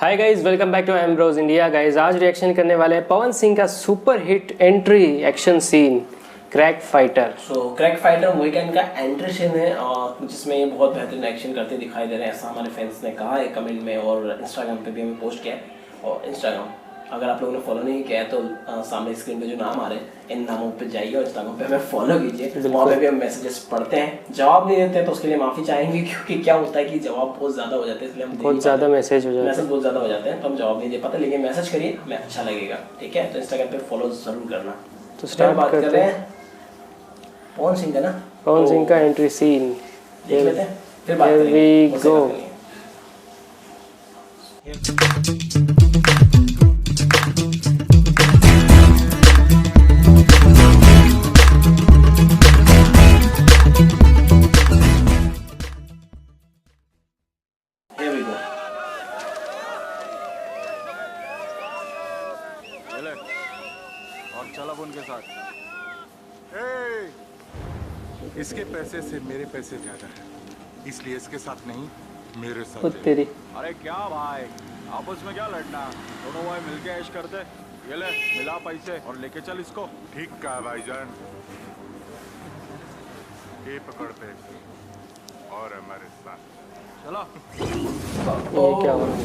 Hi guys, welcome back to Ambrose India. Guys आज reaction करने वाले हैं पवन सिंह का super hit entry action scene Crack Fighter. Crack Fighter movie का इनका एंट्री सीन है और जिसमें ये बहुत बेहतरीन एक्शन करते दिखाई दे रहे हैं, ऐसा हमारे फैंस ने कहा है कमेंट में और इंस्टाग्राम पे भी हमें पोस्ट किया है। और इंस्टाग्राम अगर आप लोगों ने फॉलो नहीं किया है तो सामने स्क्रीन पे जो नाम आ रहे हैं इन नामों पे जाइए और इंस्टाग्राम पे हमें फॉलो कीजिए। वहाँ पे भी हम मैसेजेस पढ़ते हैं, जवाब नहीं देते तो उसके लिए माफ़ी चाहेंगे क्योंकि क्या होता है कि जवाब बहुत ज़्यादा हो जाते हैं, इसलिए हम बहुत ज़्यादा मैसेज बहुत ज़्यादा हो जाते हैं तो हम जवाब नहीं दे पाते, लेकिन मैसेज करिए, हमें अच्छा लगेगा। ठीक है, तो इंस्टाग्राम पे फॉलो ज़रूर करना। तो स्टार्ट बात कर रहे हैं पवन सिंह का ना, पवन सिंह का एंट्री सीन देख लेते हैं फिर बात करेंगे। और चला उनके साथ। इसके पैसे से मेरे पैसे ज्यादा है, इसलिए इसके साथ नहीं मेरे साथ तेरी। अरे क्या भाई, आपस में क्या लड़ना, दोनों भाई मिलके ऐश करते। ये ले मिला पैसे और लेके चल इसको। ठीक कहा भाईजान, ये पकड़ पैसे और हमारे साथ चलो। ये क्या हो रहा है?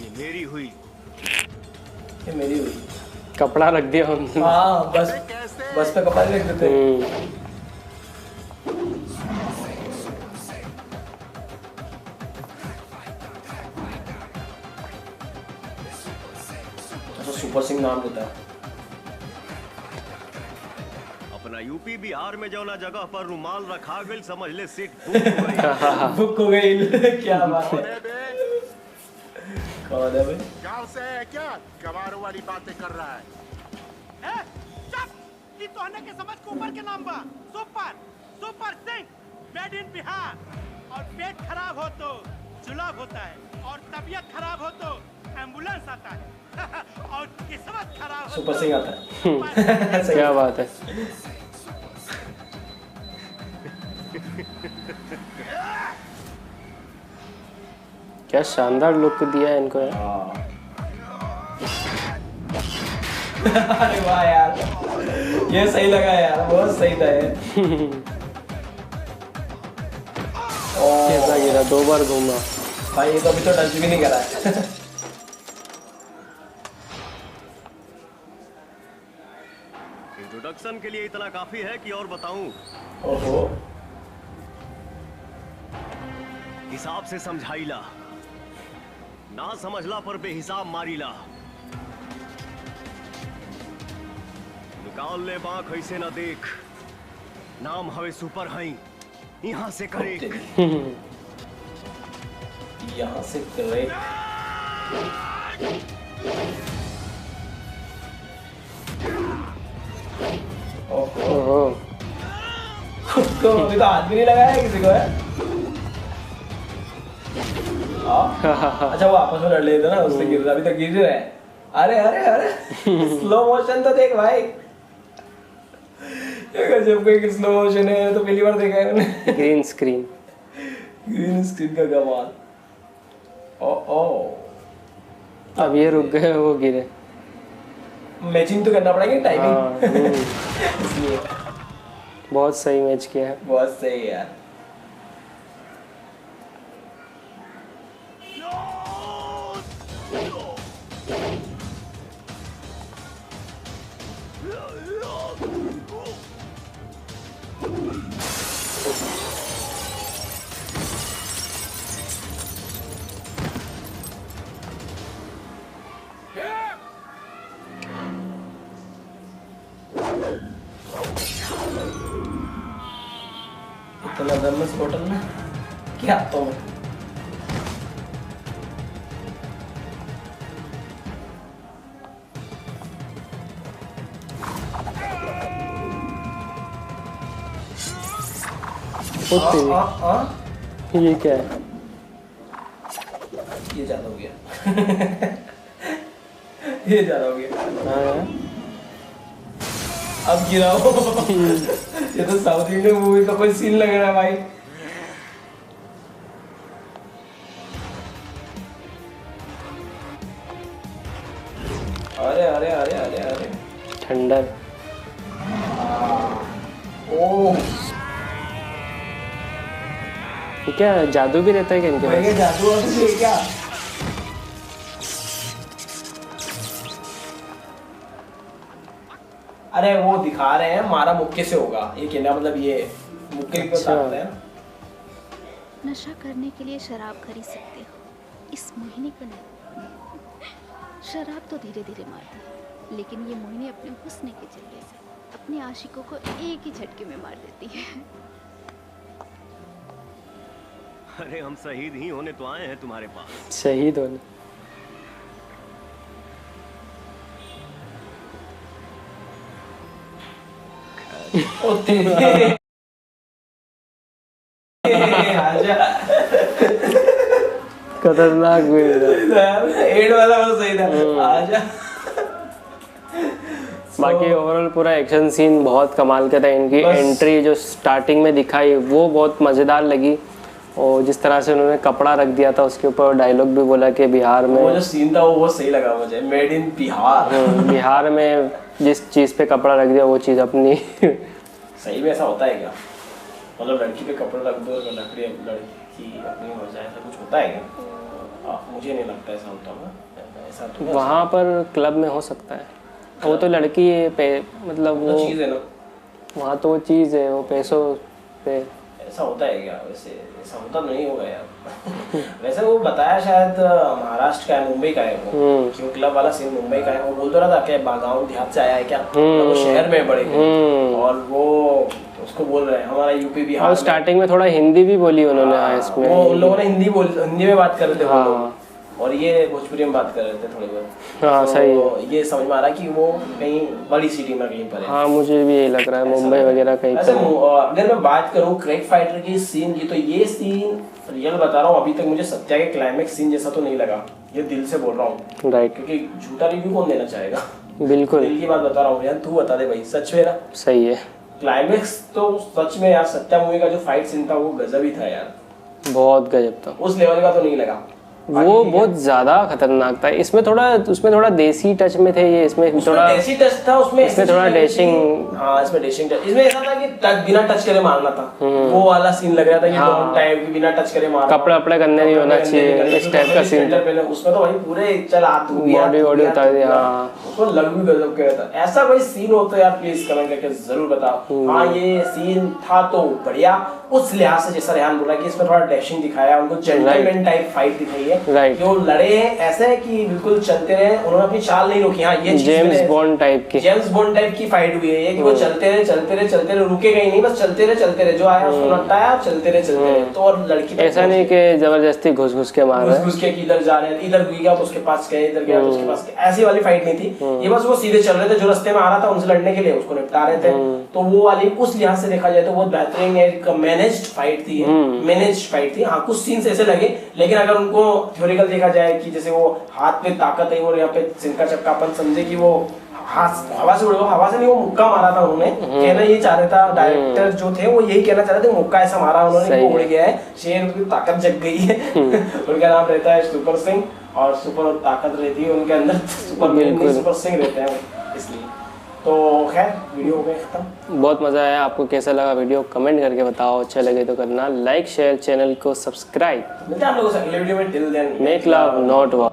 ये मेरी हुई, ये मेरी हुई। कपड़ा रख दिया हमने। हाँ बस पे कपड़ा रख देते हैं। अच्छा, सुपर सिंह नाम लेता है। अपना यूपी बिहार में जो ना जगह पर रुमाल रखा गई, समझ ले सीट बुक हो गई। क्या बात है, कौन है भाई? गांव से है क्या, गवार वाली बातें कर रहा है? ये तो आने के समझ ऊपर के नाम बा super Singh made in Bihar. और पेट खराब हो तो जुलाब होता है और तबीयत खराब हो तो एम्बुलेंस आता है और किस्मत खराब हो सुपर सिंह आता है। क्या बात है। क्या शानदार लुक दिया है इनको यार। अरे वाह यार, ये सही लगा यार, बहुत सही था ये। कैसा गिरा, 2 बार घूमा भाई, ये तो अभी तो टच भी नहीं करा है। इंट्रोडक्शन के लिए इतना काफी है कि और बताऊं? ओहो, हिसाब से समझाइला, ना समझला पर बेहिसाब मारीला। निकाल ले बांख ऐसे ना देख, नाम हवे सुपर हई, यहाँ से करे। यहाँ से करे। ओहो, तो अभी तो हाथ भी नहीं लगाया किसी को है। अच्छा, वो आपस में लड़ लेते ना, उससे गिर रहा, अभी तो गिर रहा है। अरे अरे अरे, स्लो मोशन तो देख भाई। जब कोई स्लो मोशन है तो पहली बार देखा है मैंने। ग्रीन स्क्रीन का कमाल। ओ अब ये रुक गए, वो गिरे। मैचिंग तो करना पड़ेगा टाइमिंग। इसलिए बहुत सही मैच किया है। बहुत सही यार। इतना दम इस बोतल में क्या आता हूँ। ये क्या है? ये ज्यादा हो गया। ये ज्यादा हो गया। हाँ अब गिराओ। ये तो साउथ इंडियन मूवी का कोई सीन लग रहा है भाई। अरे अरे अरे अरे अरे थंडर। ओह ये क्या जादू भी रहता है क्या इनके भाई, ये पास? जादू है क्या? अरे वो दिखा रहे हैं हमारा मुक्के से होगा, ये कहना मतलब ये मुक्के को अच्छा। बताते हैं ना। नशा करने के लिए शराब खरीद सकते हो, इस मोहिनी को नहीं। शराब तो धीरे धीरे मारती है, लेकिन ये मोहिनी अपने हुस्न के जलवे से अपने आशिकों को एक ही झटके में मार देती है। अरे हम शहीद ही होने तो आए हैं तुम्हारे पास। शहीद होने। ओ तेरे आजा। खतरनाक भी है। एड वाला वो सही था, आजा। बाकी ओवरऑल पूरा एक्शन सीन बहुत कमाल का था। इनकी बस। एंट्री जो स्टार्टिंग में दिखाई वो बहुत मज़ेदार लगी, और जिस तरह से उन्होंने कपड़ा रख दिया था उसके ऊपर डायलॉग भी बोला कि बिहार में वो जो सीन था वो बहुत सही लगा मुझे, मेड इन बिहार। बिहार में जिस चीज़ पे कपड़ा रख दिया वो चीज़ अपनी। सही में ऐसा होता है क्या? मतलब लड़की पे कपड़ा रख दो, लड़की अपनी हो जाए, ऐसा कुछ होता है क्या? मुझे नहीं लगता ऐसा होता होगा। ऐसा तो वहाँ पर क्लब में हो सकता है, वो तो लड़की पे मतलब वो चीज़ है ना, वहाँ तो वो चीज़ है, वो पैसों पे। ऐसा होता है क्या? वैसे ऐसा होता नहीं होगा यार। वैसे वो बताया शायद महाराष्ट्र का है, मुंबई का है वो, कि वो क्लब वाला सीन मुंबई का है। वो बोल तो रहा था कि गाँव देहात से आया है क्या, तो वो शहर में बड़े और वो उसको बोल रहे हैं हमारा यूपी बिहार। और स्टार्टिंग में थोड़ा हिंदी भी बोली उन्होंने इसमें। वो उन लोगों ने हिंदी में बात कर रहे थे वो हाँ। लोग, और ये भोजपुरी में बात कर रहे थे थोड़ी बहुत। हाँ, तो सही है। ये समझ में आ रहा है कि वो कहीं बड़ी सिटी में कहीं पर है। हाँ, मुझे भी यही लग रहा है, मुंबई वगैरह कहीं ऐसे पर। अगर मैं बात करूं क्रेग फाइटर की सीन की, तो ये सीन रियल बता रहा हूँ, अभी तक मुझे सत्या के क्लाइमेक्स सीन जैसा तो नहीं लगा। ये दिल से बोल रहा हूँ, राइट, क्योंकि झूठा रिव्यू कौन देना चाहेगा। बिल्कुल दिल की बात बता रहा हूँ यार, तू बता दे भाई, सच में ना सही है। क्लाइमेक्स तो सच में यार, सत्या मूवी का जो फाइट सीन था वो गजब ही था यार। बहुत गजब था। उस लेवल का तो नहीं लगा। वो बहुत ज्यादा खतरनाक था। इसमें थोड़ा देसी टच में थे ये, इसमें थोड़ा देसी टच था उसमें, इसमें थोड़ा डैशिंग। हाँ, इसमें डैशिंग टच। इसमें ऐसा था कि बिना टच करे मारना था, वो वाला सीन लग रहा था कि डॉन टाइप की बिना टच करे मारना, कपड़ा अपने गंदे नहीं होना चाहिए, इस टाइप का सीन था। उसमें तो भाई पूरे चल हाथ बॉडी उतार दिया। उसको लग भी गजब के था। ऐसा कोई सीन हो तो यार प्लीज कमेंट करके जरूर बताओ। हाँ, ये सीन था तो बढ़िया उस लिहाज से, जैसा रेहान बोला कि इसमें थोड़ा डैशिंग दिखाया, उनको जेंटलमैन टाइप फाइट दिखाई है। जो लड़े हैं ऐसे है कि बिल्कुल चलते रहे, उन्होंने अपनी चाल नहीं रोकी। हाँ, ये जेम्स बॉन्ड टाइप की फाइट हुई है कि वो चलते रहे, रुके गई नहीं, बस चलते रहे, जो आया उसको नटाया, चलते रहे। तो और लड़की ऐसा नहीं कि जबरदस्ती घुस के मार रहे हैं, घुस के इधर जा रहे हैं, इधर गया तो उसके पास गए, इधर गया तो उसके पास गए, ऐसी वाली फाइट नहीं थी। ये बस वो सीधे चल रहे थे, जो रास्ते में आ रहा था उनसे लड़ने के लिए उसको निपटा रहे थे। तो वो वाली उस लिहाज से देखा जाए तो बहुत बेहतरीन एक मैनेज्ड फाइट थी। हाँ, कुछ सीन्स ऐसे लगे, लेकिन अगर उनको थ्योरिकल देखा जाए कि जैसे वो हाथ में ताकत है और यहाँ पे सिंका चक्का, अपन समझे कि वो हवा से उड़े, हवा से नहीं, वो मुक्का मारा था उन्होंने। कहना ये चाह रहा था डायरेक्टर जो थे, वो यही कहना चाह रहे थे, मुक्का ऐसा मारा उन्होंने कि वो उड़ गया है, शेर की ताकत जग गई है। उनका नाम रहता है सुपर सिंह, और सुपर ताकत रहती है उनके अंदर, सुपर सिंह रहते हैं इसलिए। तो खैर, वीडियो हो गया खत्म। बहुत मज़ा आया। आपको कैसा लगा वीडियो कमेंट करके बताओ, अच्छा लगे तो करना लाइक, शेयर, चैनल को सब्सक्राइब। मिलते हैं आप लोगों से अगले वीडियो में। Till then make love not war.